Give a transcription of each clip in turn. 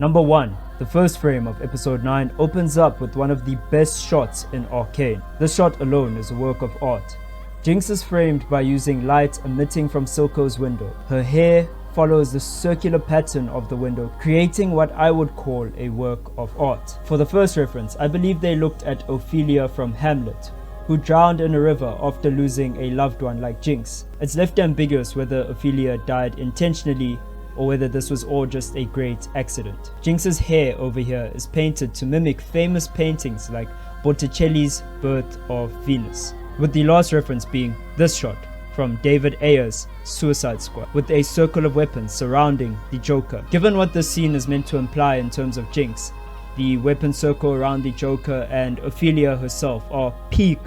Number 1. The first frame of episode 9 opens up with one of the best shots in Arcane. This shot alone is a work of art. Jinx is framed by using light emitting from Silco's window. Her hair follows the circular pattern of the window, creating what I would call a work of art. For the first reference, I believe they looked at Ophelia from Hamlet, who drowned in a river after losing a loved one like Jinx. It's left ambiguous whether Ophelia died intentionally or whether this was all just a great accident. Jinx's hair over here is painted to mimic famous paintings like Botticelli's Birth of Venus, with the last reference being this shot from David Ayer's Suicide Squad, with a circle of weapons surrounding the Joker. Given what this scene is meant to imply in terms of Jinx, the weapon circle around the Joker and Ophelia herself are peak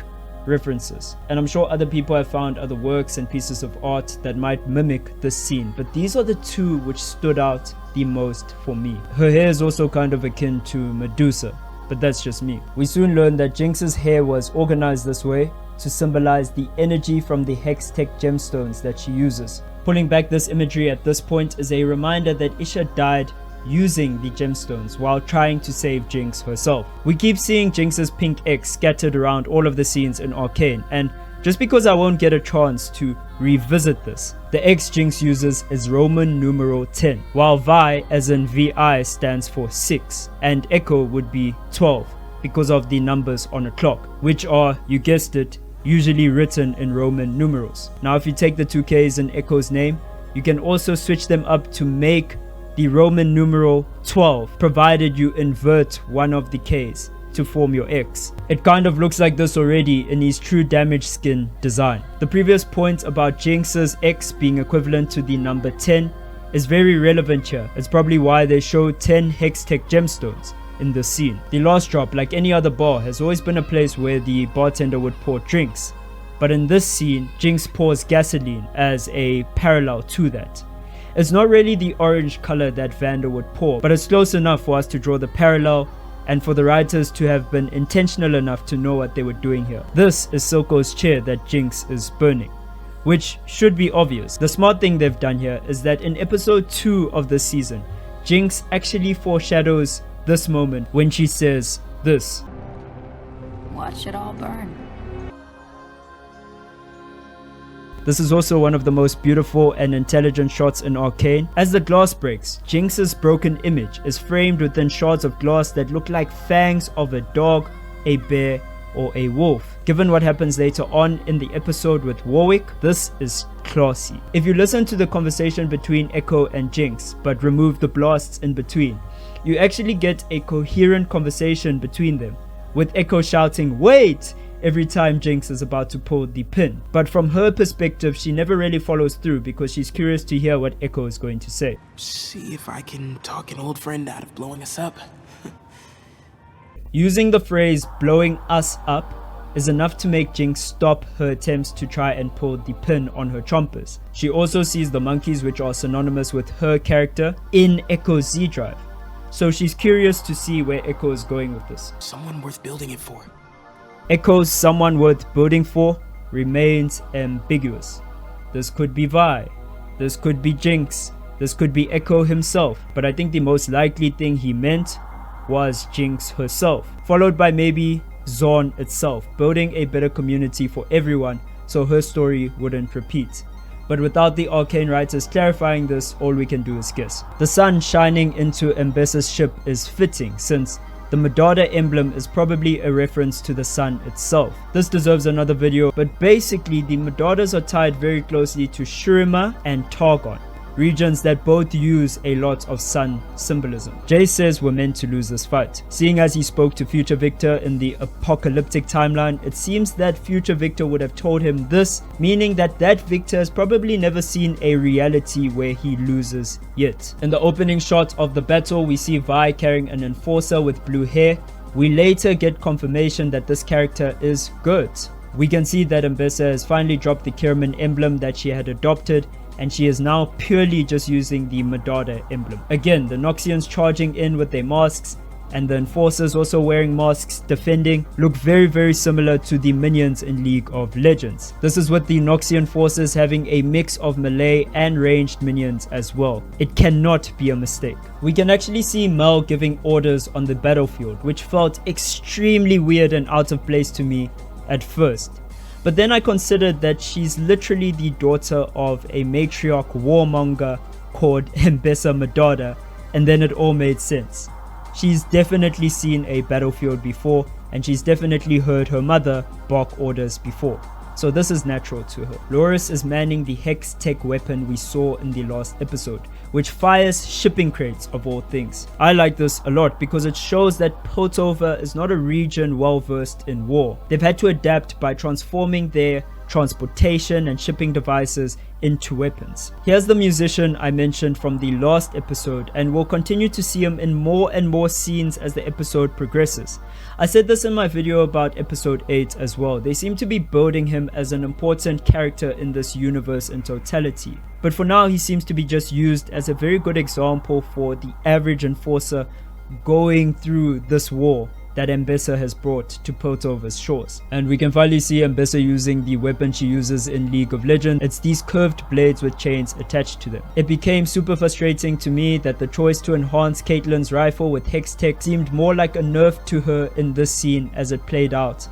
references, and I'm sure other people have found other works and pieces of art that might mimic this scene, but these are the two which stood out the most for me. Her hair is also kind of akin to Medusa, but that's just me. We soon learn that Jinx's hair was organized this way to symbolize the energy from the Hextech gemstones that she uses. Pulling back this imagery at this point is a reminder that Isha died using the gemstones while trying to save Jinx herself. We keep seeing Jinx's pink X scattered around all of the scenes in Arcane, and just because I won't get a chance to revisit this, the X Jinx uses is Roman numeral 10, while Vi as in VI stands for 6, and Echo would be 12 because of the numbers on a clock, which are, you guessed it, usually written in Roman numerals. Now if you take the two K's in Echo's name, you can also switch them up to make the Roman numeral 12, provided you invert one of the K's to form your X. It kind of looks like this already in his true damage skin design. The previous point about Jinx's X being equivalent to the number 10 is very relevant here. It's probably why they show 10 Hextech gemstones in this scene. The last drop, like any other bar, has always been a place where the bartender would pour drinks, but in this scene, Jinx pours gasoline as a parallel to that. It's not really the orange color that Vander would pour, but it's close enough for us to draw the parallel and for the writers to have been intentional enough to know what they were doing here. This is Silco's chair that Jinx is burning, which should be obvious. The smart thing they've done here is that in episode 2 of this season, Jinx actually foreshadows this moment when she says this. Watch it all burn. This is also one of the most beautiful and intelligent shots in Arcane. As the glass breaks, Jinx's broken image is framed within shards of glass that look like fangs of a dog, a bear, or a wolf. Given what happens later on in the episode with Warwick, this is classy. If you listen to the conversation between Echo and Jinx, but remove the blasts in between, you actually get a coherent conversation between them, with Echo shouting, "Wait!" every time Jinx is about to pull the pin. But from her perspective, she never really follows through because she's curious to hear what Echo is going to say. See if I can talk an old friend out of blowing us up. Using the phrase blowing us up is enough to make Jinx stop her attempts to try and pull the pin on her chompers. She also sees the monkeys, which are synonymous with her character, in Echo's Z drive. So she's curious to see where Echo is going with this. Someone worth building it for. Echo's someone worth building for remains ambiguous. This could be Vi, this could be Jinx, this could be Echo himself, but I think the most likely thing he meant was Jinx herself, followed by maybe Zorn itself, building a better community for everyone so her story wouldn't repeat. But without the Arcane writers clarifying this, all we can do is guess. The sun shining into Mbessa's ship is fitting, since the Madada emblem is probably a reference to the sun itself. This deserves another video, but basically the Madadas are tied very closely to Shurima and Targon, regions that both use a lot of sun symbolism. Jay says we're meant to lose this fight. Seeing as he spoke to Future Victor in the apocalyptic timeline, it seems that Future Victor would have told him this, meaning that Victor has probably never seen a reality where he loses yet. In the opening shot of the battle, we see Vi carrying an enforcer with blue hair. We later get confirmation that this character is good. We can see that Mbessa has finally dropped the Kiraman emblem that she had adopted, and she is now purely just using the Madada emblem. Again, the Noxians charging in with their masks, and the enforcers also wearing masks defending look very similar to the minions in League of Legends. This is with the Noxian forces having a mix of melee and ranged minions as well. It cannot be a mistake. We can actually see Mel giving orders on the battlefield, which felt extremely weird and out of place to me at first. But then I considered that she's literally the daughter of a matriarch warmonger called Mbesa Madada, and then it all made sense. She's definitely seen a battlefield before, and she's definitely heard her mother bark orders before. So this is natural to her. Loris is manning the Hex Tech weapon we saw in the last episode, which fires shipping crates of all things. I like this a lot because it shows that Piltover is not a region well versed in war. They've had to adapt by transforming their transportation and shipping devices into weapons. Here's the musician I mentioned from the last episode, and we'll continue to see him in more and more scenes as the episode progresses. I said this in my video about episode 8 as well. They seem to be building him as an important character in this universe in totality. But for now, he seems to be just used as a very good example for the average enforcer going through this war that Mbesa has brought to Piltover's shores. And we can finally see Mbesa using the weapon she uses in League of Legends. It's these curved blades with chains attached to them. It became super frustrating to me that the choice to enhance Caitlyn's rifle with Hex Tech seemed more like a nerf to her in this scene as it played out.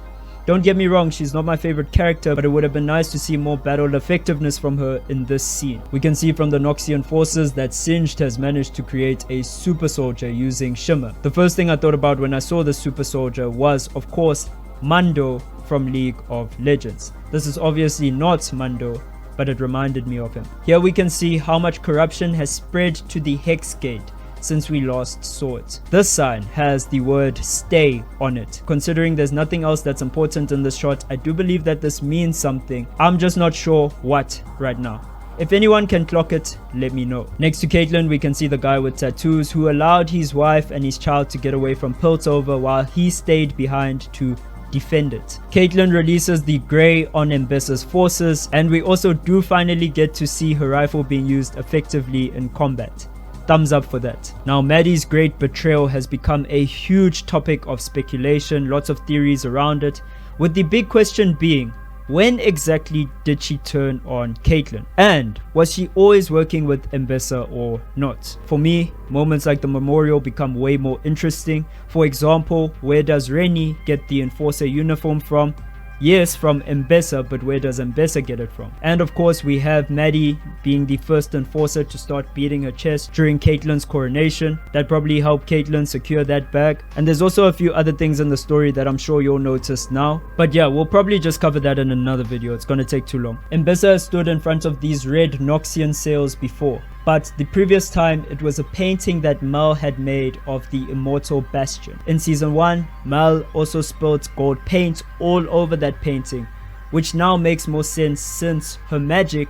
Don't get me wrong, she's not my favorite character, but it would have been nice to see more battle effectiveness from her in this scene. We can see from the Noxian forces that Singed has managed to create a super soldier using Shimmer. The first thing I thought about when I saw the super soldier was, of course, Mando from League of Legends. This is obviously not Mando, but it reminded me of him. Here we can see how much corruption has spread to the Hex Gate since we last saw it. This sign has the word stay on it. Considering there's nothing else that's important in this shot, I do believe that this means something. I'm just not sure what right now. If anyone can clock it, let me know. Next to Caitlyn, we can see the guy with tattoos who allowed his wife and his child to get away from Piltover while he stayed behind to defend it. Caitlyn releases the grey on Mbesa's forces, and we also do finally get to see her rifle being used effectively in combat. Thumbs up for that. Now, Maddie's great betrayal has become a huge topic of speculation, lots of theories around it, with the big question being, when exactly did she turn on Caitlyn? And was she always working with Mbesa or not? For me, moments like the memorial become way more interesting. For example, where does Rennie get the enforcer uniform from? Yes, from Mbesa, but where does Mbesa get it from? And of course, we have Maddie being the first enforcer to start beating her chest during Caitlyn's coronation. That probably helped Caitlyn secure that bag. And there's also a few other things in the story that I'm sure you'll notice now. But yeah, we'll probably just cover that in another video. It's gonna take too long. Mbesa has stood in front of these red Noxian sails before, but the previous time it was a painting that Mel had made of the immortal Bastion. In season 1, Mel also spilled gold paint all over that painting, which now makes more sense since her magic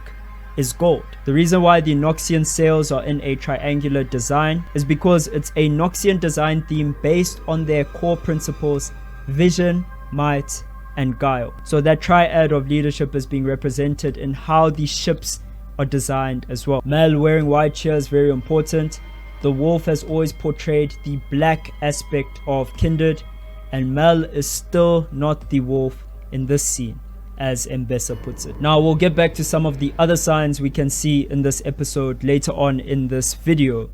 is gold. The reason why the Noxian sails are in a triangular design is because it's a Noxian design theme based on their core principles: vision, might, and guile. So that triad of leadership is being represented in how the ships are designed as well. Mel wearing white here is very important. The wolf has always portrayed the black aspect of kindred, and Mel is still not the wolf in this scene, as Mbesa puts it. Now we'll get back to some of the other signs we can see in this episode later on in this video,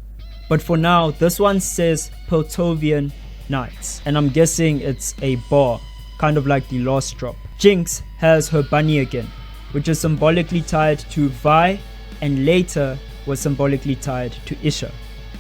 but for now this one says Piltovian Knights, and I'm guessing it's a bar, kind of like the last drop. Jinx has her bunny again, which is symbolically tied to Vi, and later was symbolically tied to Isha,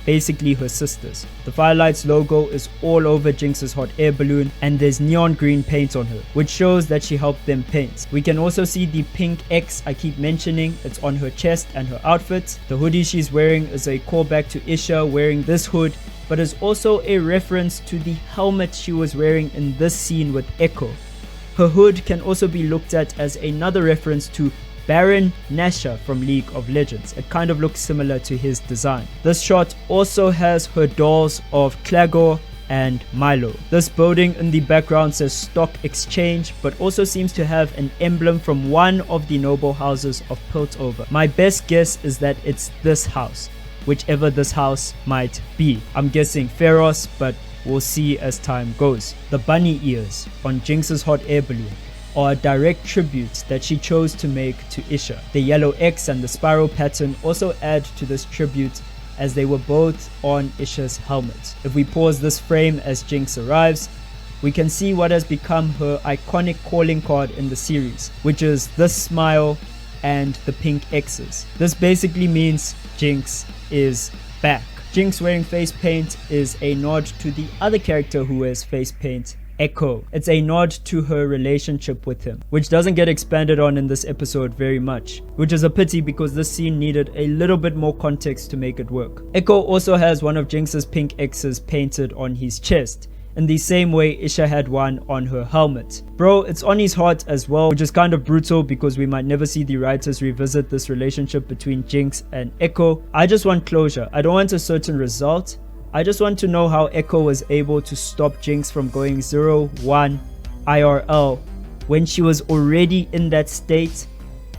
basically her sisters. The Firelights logo is all over Jinx's hot air balloon, and there's neon green paint on her, which shows that she helped them paint. We can also see the pink X I keep mentioning. It's on her chest and her outfit. The hoodie she's wearing is a callback to Isha wearing this hood, but is also a reference to the helmet she was wearing in this scene with Echo. Her hood can also be looked at as another reference to Baron Nashor from League of Legends. It kind of looks similar to his design. This shot also has her dolls of Clagor and Milo. This building in the background says Stock Exchange, but also seems to have an emblem from one of the noble houses of Piltover. My best guess is that it's this house, whichever this house might be. I'm guessing Pharos, but we'll see as time goes. The bunny ears on Jinx's hot air balloon are a direct tribute that she chose to make to Isha. The yellow X and the spiral pattern also add to this tribute, as they were both on Isha's helmet. If we pause this frame as Jinx arrives, we can see what has become her iconic calling card in the series, which is the smile and the pink X's. This basically means Jinx is back. Jinx wearing face paint is a nod to the other character who wears face paint, Echo. It's a nod to her relationship with him, which doesn't get expanded on in this episode very much, which is a pity because this scene needed a little bit more context to make it work. Echo also has one of Jinx's pink X's painted on his chest, in the same way Isha had one on her helmet. Bro, it's on his heart as well, which is kind of brutal because we might never see the writers revisit this relationship between Jinx and Echo. I just want closure. I don't want a certain result. I just want to know how Echo was able to stop Jinx from going 0-1 IRL when she was already in that state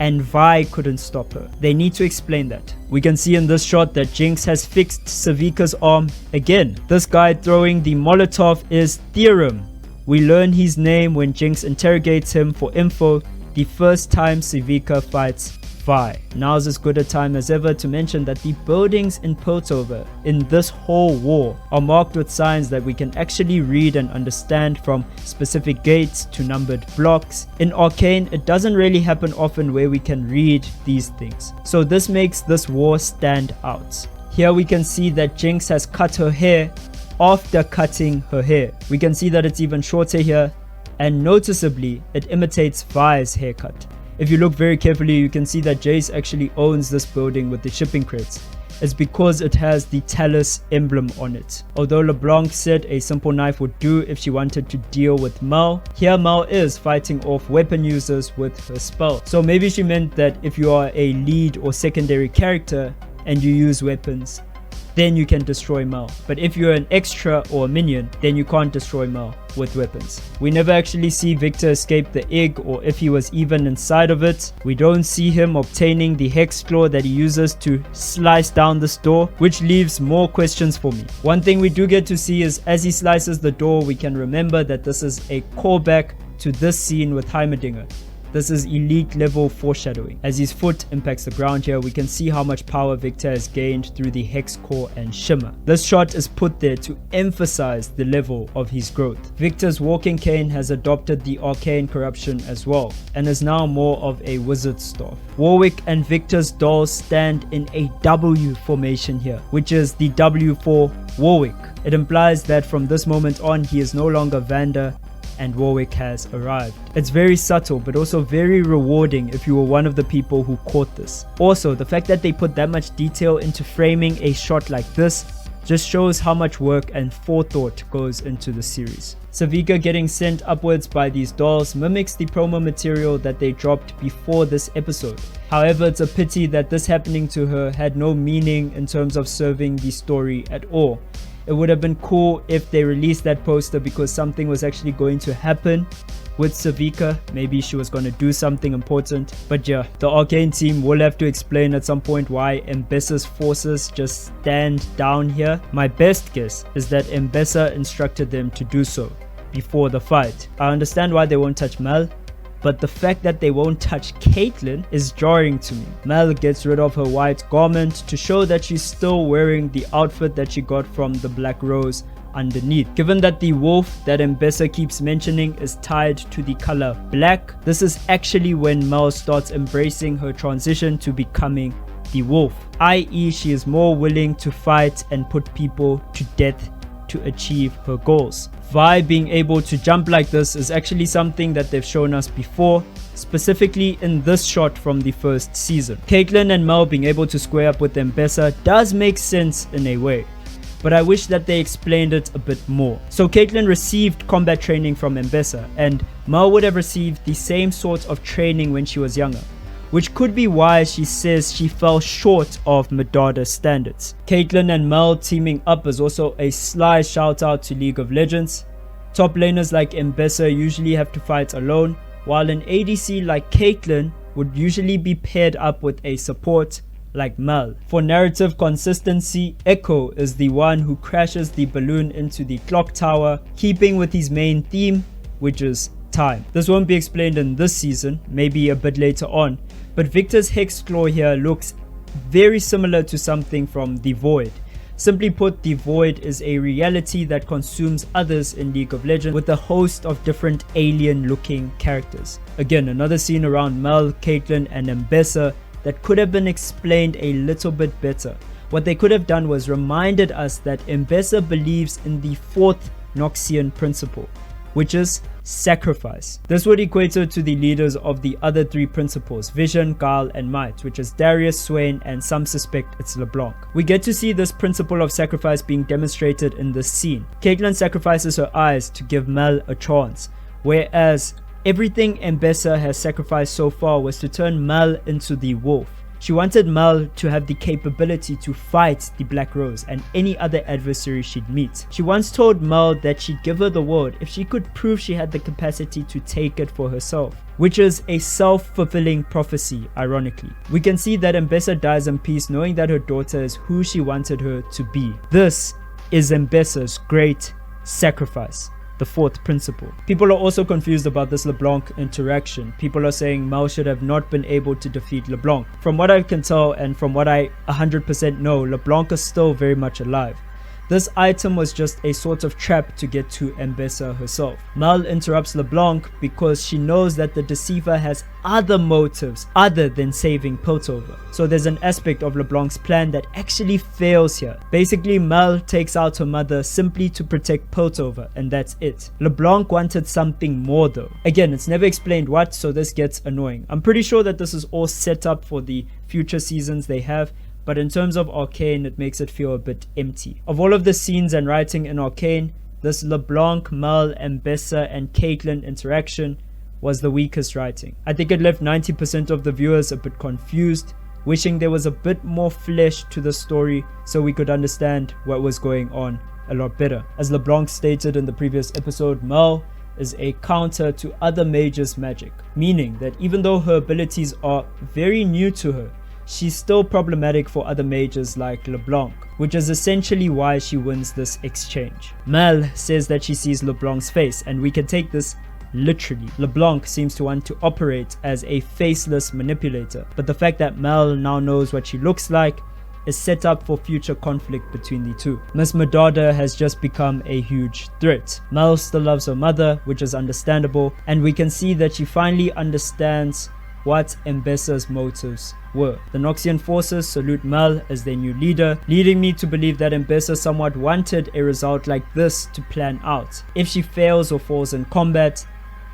and Vi couldn't stop her. They need to explain that. We can see in this shot that Jinx has fixed Savika's arm again. This guy throwing the Molotov is Theorem. We learn his name when Jinx interrogates him for info the first time Savika fights Vi. Now's as good a time as ever to mention that the buildings in Piltover in this whole war are marked with signs that we can actually read and understand, from specific gates to numbered blocks. In Arcane, it doesn't really happen often where we can read these things, so this makes this war stand out. Here we can see that Jinx has cut her hair after cutting her hair. We can see that it's even shorter here, and noticeably it imitates Vi's haircut. If you look very carefully, you can see that Jace actually owns this building with the shipping crates. It's because it has the Talus emblem on it. Although LeBlanc said a simple knife would do if she wanted to deal with Mel, here Mel is fighting off weapon users with her spell. So maybe she meant that if you are a lead or secondary character and you use weapons, then you can destroy Mel. But if you're an extra or a minion, then you can't destroy Mel with weapons. We never actually see Victor escape the egg, or if he was even inside of it. We don't see him obtaining the hex claw that he uses to slice down this door, which leaves more questions for me. One thing we do get to see is as he slices the door, we can remember that this is a callback to this scene with Heimerdinger. This is elite level foreshadowing. As his foot impacts the ground here, we can see how much power Victor has gained through the Hex Core and Shimmer. This shot is put there to emphasize the level of his growth. Victor's walking cane has adopted the Arcane corruption as well, and is now more of a wizard staff. Warwick and Victor's dolls stand in a W formation here, which is the W for Warwick. It implies that from this moment on, he is no longer Vander, and Warwick has arrived. It's very subtle, but also very rewarding if you were one of the people who caught this. Also, the fact that they put that much detail into framing a shot like this just shows how much work and forethought goes into the series. Savika getting sent upwards by these dolls mimics the promo material that they dropped before this episode. However, it's a pity that this happening to her had no meaning in terms of serving the story at all. It would have been cool if they released that poster because something was actually going to happen with Savika. Maybe she was going to do something important. But yeah, the Arcane team will have to explain at some point why Mbessa's forces just stand down here. My best guess is that Mbessa instructed them to do so before the fight. I understand why they won't touch Mel, but the fact that they won't touch Caitlyn is jarring to me. Mel gets rid of her white garment to show that she's still wearing the outfit that she got from the Black Rose underneath. Given that the wolf that Mbessa keeps mentioning is tied to the color black, this is actually when Mel starts embracing her transition to becoming the wolf, i.e. she is more willing to fight and put people to death to achieve her goals. Vi being able to jump like this is actually something that they've shown us before, specifically in this shot from the first season. Caitlyn and Mel being able to square up with Mbessa does make sense in a way, but I wish that they explained it a bit more. So Caitlyn received combat training from Mbessa, and Mel would have received the same sort of training when she was younger, which could be why she says she fell short of Medard's standards. Caitlyn and Mel teaming up is also a sly shout out to League of Legends. Top laners like Mbessa usually have to fight alone, while an ADC like Caitlyn would usually be paired up with a support like Mel. For narrative consistency, Echo is the one who crashes the balloon into the clock tower, keeping with his main theme, which is time. This won't be explained in this season, maybe a bit later on, but Victor's hex claw here looks very similar to something from The Void. Simply put, the Void is a reality that consumes others in League of Legends with a host of different alien looking characters. Again, another scene around Mel, Caitlyn and Mbessa that could have been explained a little bit better. What they could have done was reminded us that Mbessa believes in the fourth Noxian principle, which is sacrifice. This would equate her to the leaders of the other three principles, Vision, Guile and Might, which is Darius, Swain and some suspect it's LeBlanc. We get to see this principle of sacrifice being demonstrated in this scene. Caitlyn sacrifices her eyes to give Mel a chance, whereas everything Mbessa has sacrificed so far was to turn Mel into the wolf. She wanted Mel to have the capability to fight the Black Rose and any other adversary she'd meet. She once told Mel that she'd give her the world if she could prove she had the capacity to take it for herself, which is a self-fulfilling prophecy, ironically. We can see that Mbessa dies in peace knowing that her daughter is who she wanted her to be. This is Mbessa's great sacrifice. The fourth principle. People are also confused about this LeBlanc interaction. People are saying Mel should have not been able to defeat LeBlanc. From what I can tell and from what I 100% know, LeBlanc is still very much alive. This item was just a sort of trap to get to Mbessa herself. Mel interrupts LeBlanc because she knows that the deceiver has other motives other than saving Piltover. So there's an aspect of LeBlanc's plan that actually fails here. Basically, Mel takes out her mother simply to protect Piltover, and that's it. LeBlanc wanted something more though. Again, it's never explained what, so this gets annoying. I'm pretty sure that this is all set up for the future seasons they have, but in terms of Arcane, it makes it feel a bit empty. Of all of the scenes and writing in Arcane, this LeBlanc, Mel, Mbessa and Caitlyn interaction was the weakest writing. I think it left 90% of the viewers a bit confused, wishing there was a bit more flesh to the story so we could understand what was going on a lot better. As LeBlanc stated in the previous episode, Mel is a counter to other mages' magic, meaning that even though her abilities are very new to her, she's still problematic for other mages like LeBlanc, which is essentially why she wins this exchange. Mel says that she sees LeBlanc's face, and we can take this literally. LeBlanc seems to want to operate as a faceless manipulator, but the fact that Mel now knows what she looks like is set up for future conflict between the two. Miss Medardha has just become a huge threat. Mel still loves her mother, which is understandable, and we can see that she finally understands what Mbessa's motives were. The Noxian forces salute Mel as their new leader, leading me to believe that Mbessa somewhat wanted a result like this to plan out. If she fails or falls in combat,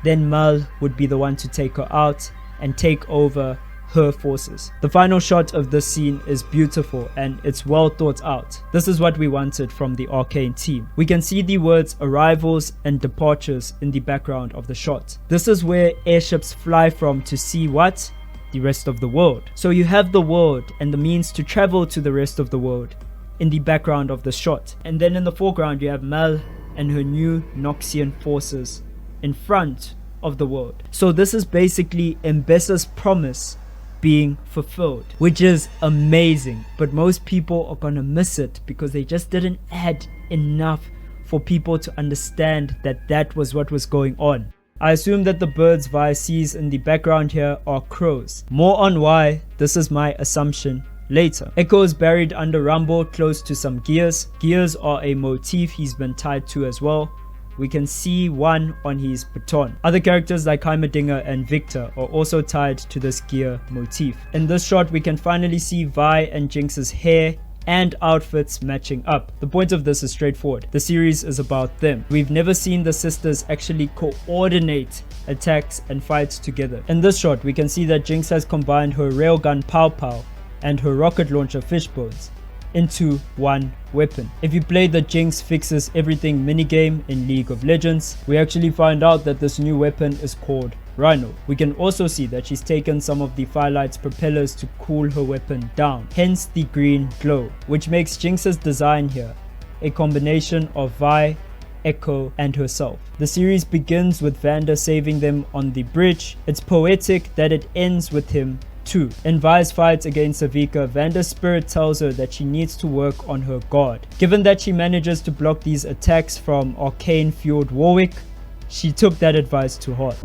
then Mel would be the one to take her out and take over her forces. The final shot of this scene is beautiful and it's well thought out. This is what we wanted from the Arcane team. We can see the words arrivals and departures in the background of the shot. This is where airships fly from to see what? The rest of the world. So you have the world and the means to travel to the rest of the world in the background of the shot. And then in the foreground you have Mel and her new Noxian forces in front of the world. So this is basically Mbessa's promise being fulfilled, which is amazing, but most people are gonna miss it because they just didn't add enough for people to understand that that was what was going on. I assume that the birds Vi sees in the background here are crows. More on why, this is my assumption later. Echo is buried under Rumble close to some gears. Gears are a motif he's been tied to as well. We can see one on his baton. Other characters like Heimerdinger and Victor are also tied to this gear motif. In this shot we can finally see Vi and Jinx's hair and outfits matching up. The point of this is straightforward. The series is about them. We've never seen the sisters actually coordinate attacks and fights together. In this shot we can see that Jinx has combined her railgun Pow Pow and her rocket launcher Fishbones into one weapon. If you play the Jinx fixes everything minigame in League of Legends, we actually find out that this new weapon is called Rhino. We can also see that she's taken some of the Firelight's propellers to cool her weapon down, hence the green glow, which makes Jinx's design here a combination of Vi, Echo and herself. The series begins with Vander saving them on the bridge. It's poetic that it ends with him 2. In Vi's fight against Savika, Vanda's spirit tells her that she needs to work on her guard. Given that she manages to block these attacks from Arcane-fueled Warwick, she took that advice to heart.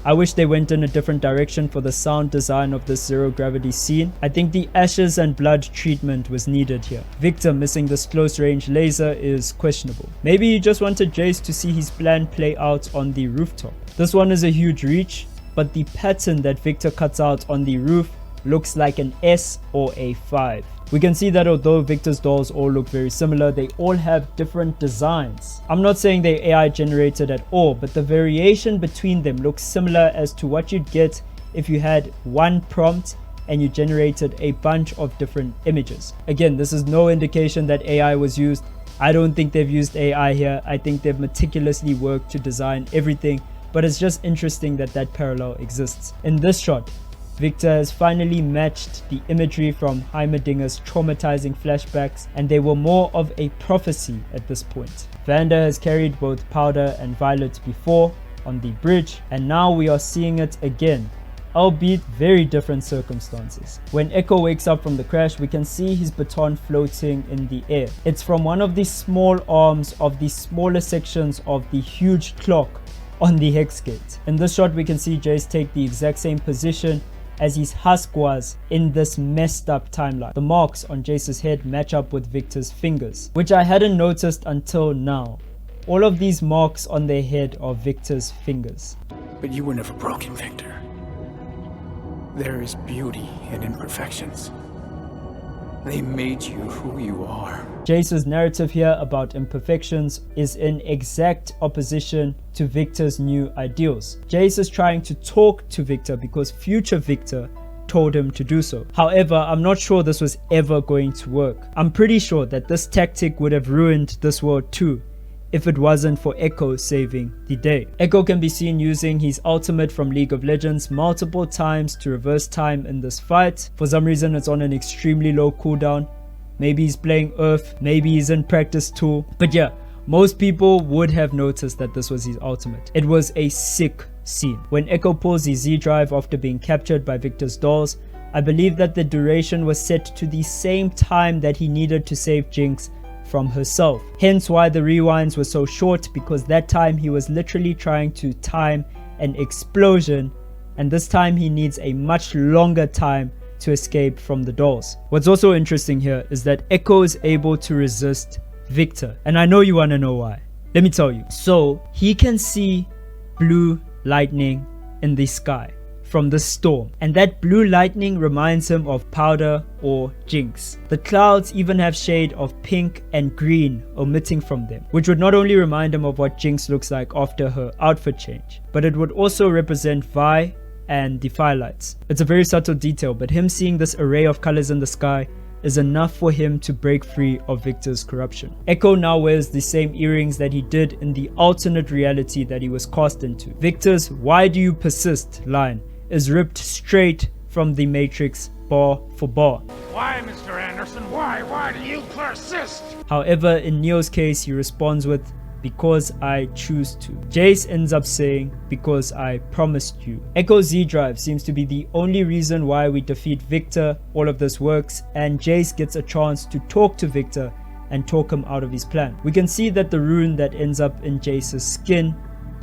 I wish they went in a different direction for the sound design of this zero gravity scene. I think the ashes and blood treatment was needed here. Victor missing this close range laser is questionable. Maybe he just wanted Jace to see his plan play out on the rooftop. This one is a huge reach, but the pattern that Victor cuts out on the roof looks like an S or a 5. We can see that although Victor's dolls all look very similar, they all have different designs. I'm not saying they're AI generated at all, but the variation between them looks similar as to what you'd get if you had one prompt and you generated a bunch of different images. Again, this is no indication that AI was used. I don't think they've used AI here. I think they've meticulously worked to design everything, but it's just interesting that that parallel exists. In this shot, Victor has finally matched the imagery from Heimerdinger's traumatizing flashbacks, and they were more of a prophecy at this point. Vanda has carried both Powder and Violet before on the bridge, and now we are seeing it again, albeit very different circumstances. When Echo wakes up from the crash, we can see his baton floating in the air. It's from one of the small arms of the smaller sections of the huge clock on the hex gate. In this shot, we can see Jace take the exact same position as his husk was in this messed up timeline. The marks on Jace's head match up with Victor's fingers, which I hadn't noticed until now. All of these marks on their head are Victor's fingers. But you were never broken, Victor. There is beauty in imperfections. They made you who you are. Jace's narrative here about imperfections is in exact opposition to Victor's new ideals. Jace is trying to talk to Victor because future Victor told him to do so. However, I'm not sure this was ever going to work. I'm pretty sure that this tactic would have ruined this world too, if it wasn't for Echo saving the day. Echo can be seen using his ultimate from League of Legends multiple times to reverse time in this fight. For some reason, it's on an extremely low cooldown. Maybe he's playing Earth, maybe he's in practice too. But yeah, most people would have noticed that this was his ultimate. It was a sick scene. When Echo pulls the Z drive after being captured by Victor's dolls, I believe that the duration was set to the same time that he needed to save Jinx from herself. Hence why the rewinds were so short, because that time he was literally trying to time an explosion, and this time he needs a much longer time to escape from the dolls. What's also interesting here is that Echo is able to resist Victor, and I know you want to know why. Let me tell you. So he can see blue lightning in the sky from the storm, and that blue lightning reminds him of Powder or Jinx. The clouds even have shade of pink and green emitting from them, which would not only remind him of what Jinx looks like after her outfit change, but it would also represent Vi and the firelights. It's a very subtle detail, but him seeing this array of colors in the sky is enough for him to break free of Victor's corruption. Echo now wears the same earrings that he did in the alternate reality that he was cast into. Victor's "why do you persist" line is ripped straight from the Matrix bar for bar. Why, Mr. Anderson? Why do you persist? However, in Neo's case, he responds with, "Because I choose to." Jace ends up saying, "Because I promised you." Echo's Z drive seems to be the only reason why we defeat Victor. All of this works, and Jace gets a chance to talk to Victor and talk him out of his plan. We can see that the rune that ends up in Jace's skin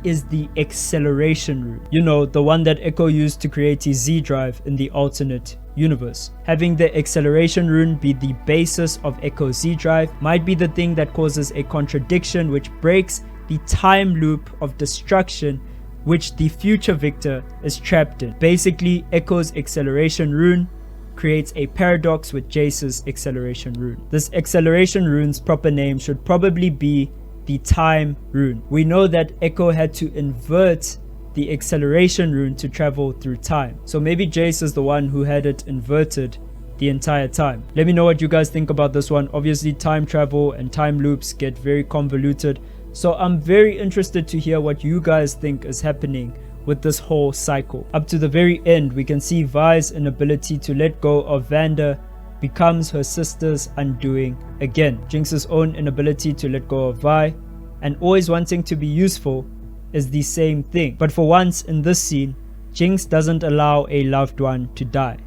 is the acceleration rune. You know, the one that Echo used to create his Z drive in the alternate universe. Having the acceleration rune be the basis of Echo's Z drive might be the thing that causes a contradiction which breaks the time loop of destruction which the future Victor is trapped in. Basically, Echo's acceleration rune creates a paradox with Jace's acceleration rune. This acceleration rune's proper name should probably be the time rune. We know that Echo had to invert the acceleration rune to travel through time, so maybe Jace is the one who had it inverted the entire time. Let me know what you guys think about this one. Obviously, time travel and time loops get very convoluted, so I'm very interested to hear what you guys think is happening with this whole cycle. Up to the very end, we can see Vi's inability to let go of Vanda becomes her sister's undoing again. Jinx's own inability to let go of Vi and always wanting to be useful is the same thing. But for once in this scene, Jinx doesn't allow a loved one to die.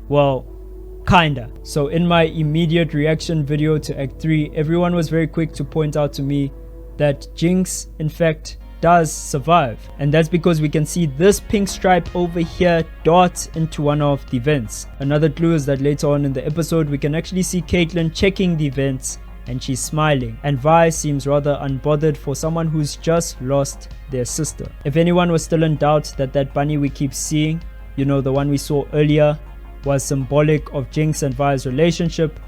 Well, kinda. So in my immediate reaction video to Act 3, everyone was very quick to point out to me that Jinx, in fact, does survive. And that's because we can see this pink stripe over here dart into one of the vents. Another clue is that later on in the episode, we can actually see Caitlyn checking the vents and she's smiling. And Vi seems rather unbothered for someone who's just lost their sister. If anyone was still in doubt that that bunny we keep seeing, you know, the one we saw earlier, was symbolic of Jinx and Vi's relationship,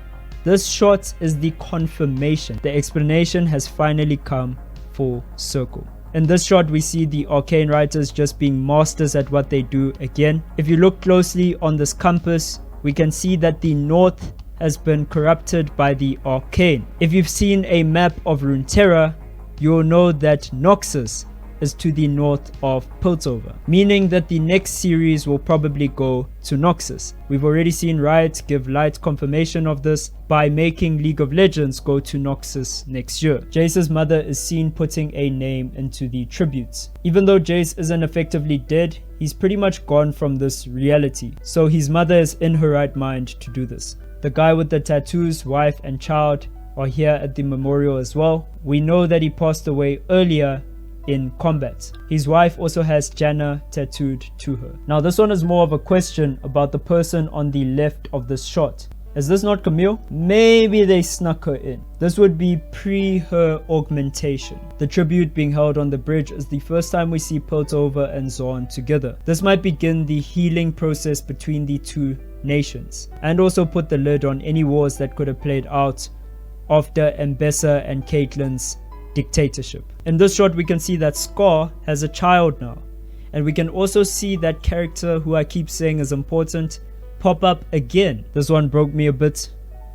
this shot is the confirmation. The explanation has finally come full circle. In this shot, we see the Arcane writers just being masters at what they do again. If you look closely on this compass, we can see that the north has been corrupted by the Arcane. If you've seen a map of Runeterra, you'll know that Noxus is to the north of Piltover, meaning that the next series will probably go to Noxus. We've already seen Riot give light confirmation of this by making League of Legends go to Noxus next year. Jace's mother is seen putting a name into the tributes. Even though Jace isn't effectively dead, he's pretty much gone from this reality, so his mother is in her right mind to do this. The guy with the tattoos, wife and child, are here at the memorial as well. We know that he passed away earlier in combat. His wife also has Janna tattooed to her. Now this one is more of a question about the person on the left of this shot. Is this not Camille? Maybe they snuck her in. This would be pre her augmentation. The tribute being held on the bridge is the first time we see Piltover and Zorn together. This might begin the healing process between the two nations, and also put the lid on any wars that could have played out after Mbessa and Caitlyn's dictatorship. In this shot, we can see that Scar has a child now, and we can also see that character who I keep saying is important pop up again. This one broke me a bit.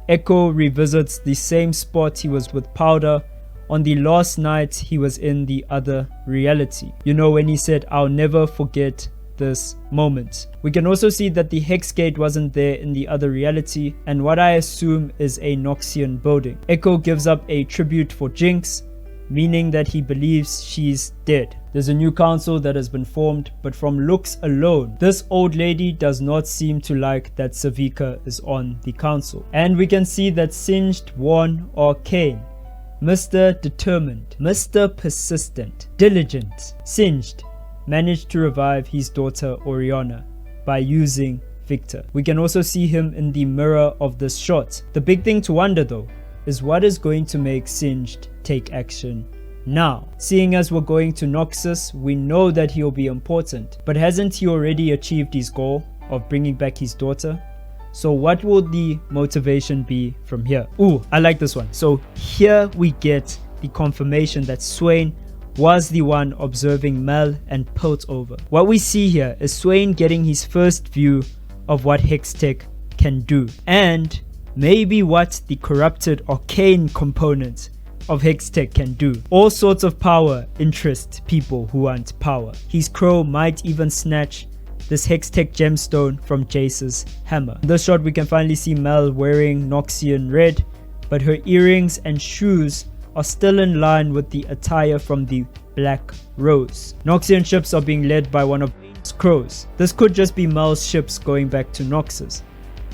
Echo revisits the same spot he was with Powder on the last night he was in the other reality. You know, when he said, "I'll never forget this moment." We can also see that the Hex Gate wasn't there in the other reality, and what I assume is a Noxian building. Echo gives up a tribute for Jinx, meaning that he believes she's dead. There's a new council that has been formed, but from looks alone, this old lady does not seem to like that Savika is on the council. And we can see that Singed won Arcane. Mr. Determined, Mr. Persistent, Diligent, Singed managed to revive his daughter Oriana by using Victor. We can also see him in the mirror of this shot. The big thing to wonder though is what is going to make Singed take action now. Seeing as we're going to Noxus, we know that he'll be important, but hasn't he already achieved his goal of bringing back his daughter? So what will the motivation be from here? Ooh, I like this one. So here we get the confirmation that Swain was the one observing Mel and Piltover. What we see here is Swain getting his first view of what Hextech can do, and maybe what the corrupted Arcane component of Hextech can do. All sorts of power interest people who want power. His crow might even snatch this Hextech gemstone from Jace's hammer. In this shot, we can finally see Mel wearing Noxian red, but her earrings and shoes are still in line with the attire from the Black Rose. Noxian ships are being led by one of Jace's crows. This could just be Mel's ships going back to Noxus,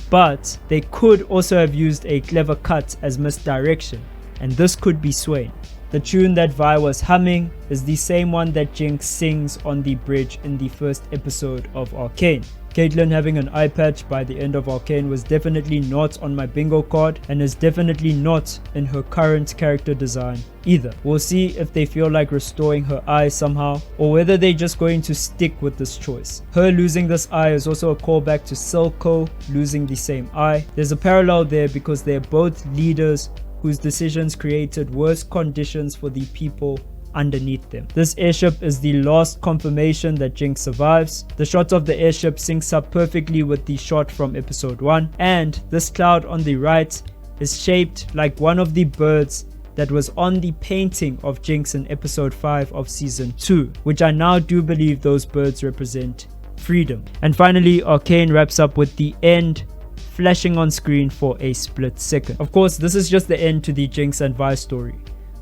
but they could also have used a clever cut as misdirection, and this could be Swain. The tune that Vi was humming is the same one that Jinx sings on the bridge in the first episode of Arcane. Caitlyn having an eye patch by the end of Arcane was definitely not on my bingo card, and is definitely not in her current character design either. We'll see if they feel like restoring her eye somehow, or whether they're just going to stick with this choice. Her losing this eye is also a callback to Silco losing the same eye. There's a parallel there because they're both leaders whose decisions created worse conditions for the people underneath them. This airship is the last confirmation that Jinx survives. The shot of the airship syncs up perfectly with the shot from episode 1, and this cloud on the right is shaped like one of the birds that was on the painting of Jinx in episode 5 of season 2, which I now do believe those birds represent freedom. And finally, Arcane wraps up with the end flashing on screen for a split second. Of course, this is just the end to the Jinx and Vi story.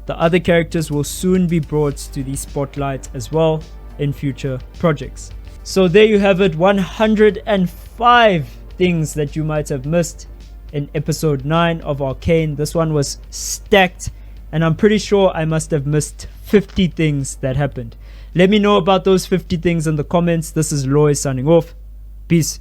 The other characters will soon be brought to the spotlight as well in future projects. So there you have it, 105 things that you might have missed in episode 9 of Arcane. This one was stacked, and I'm pretty sure I must have missed 50 things that happened. Let me know about those 50 things in the comments. This is Loy signing off. Peace.